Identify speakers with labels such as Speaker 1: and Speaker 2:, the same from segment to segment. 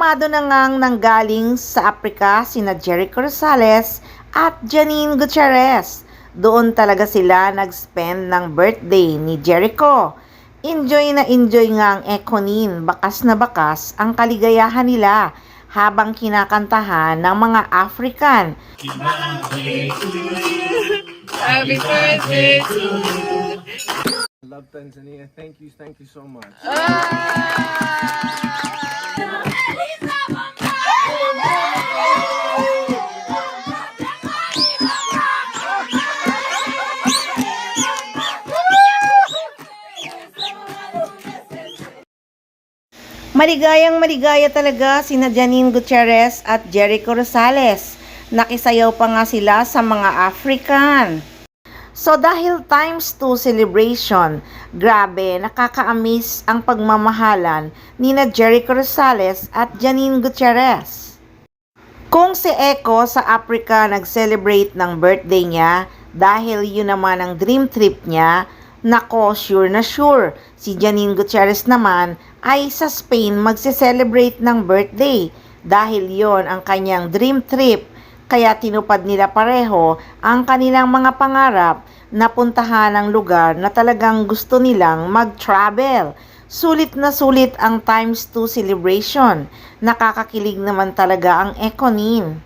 Speaker 1: Kumpirmado na ngang nanggaling sa Africa sina Jericho Rosales at Janine Gutierrez. Doon talaga sila nag-spend ng birthday ni Jericho. Enjoy na enjoy nga ang Econin, bakas na bakas ang kaligayahan nila habang kinakantahan ng mga African.
Speaker 2: Happy birthday to you.
Speaker 3: I love Tanzania. Thank you so much.
Speaker 1: Maligayang maligaya talaga sina Janine Gutierrez at Jericho Rosales. Nakisayaw pa nga sila sa mga African. So dahil times 2 celebration, grabe nakaka-amaze ang pagmamahalan ni na Jericho Rosales at Janine Gutierrez. Kung si Echo sa Africa nag-celebrate ng birthday niya dahil yun naman ang dream trip niya, nako sure na sure, si Janine Gutierrez naman ay sa Spain magse-celebrate ng birthday dahil yon ang kanyang dream trip. Kaya tinupad nila pareho ang kanilang mga pangarap na puntahan ang lugar na talagang gusto nilang mag-travel. Sulit na sulit ang times 2 celebration. Nakakakilig naman talaga ang Econin.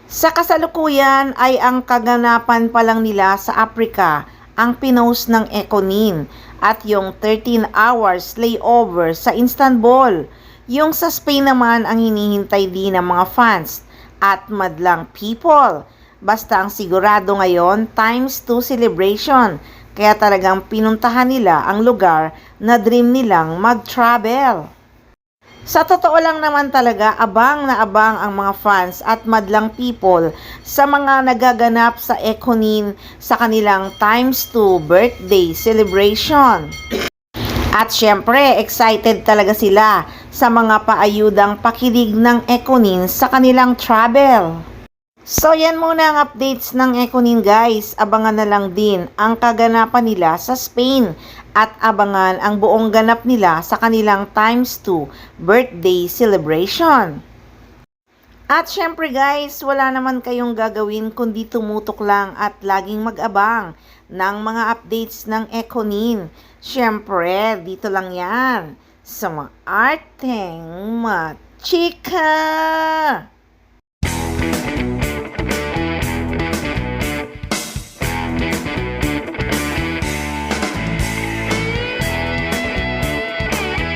Speaker 1: Sa kasalukuyan ay ang kaganapan pa lang nila sa Africa ang pinost ng Econin at yung 13 hours layover sa Istanbul. Yung sa Spain naman ang hinihintay din ng mga fans at madlang people. Basta ang sigurado ngayon, times 2 celebration. Kaya talagang pinuntahan nila ang lugar na dream nilang mag-travel. Sa totoo lang naman talaga, abang na abang ang mga fans at madlang people sa mga nagaganap sa Econin sa kanilang times 2 birthday celebration. At syempre, excited talaga sila sa mga paayudang pakilig ng Econin sa kanilang travel. So yan muna ang updates ng Econin guys. Abangan na lang din ang kaganapan nila sa Spain at abangan ang buong ganap nila sa kanilang times 2 birthday celebration. At syempre guys, wala naman kayong gagawin kundi tumutok lang at laging mag-abang ng mga updates ng Econin. Syempre, dito lang yan sa mga arteng machika.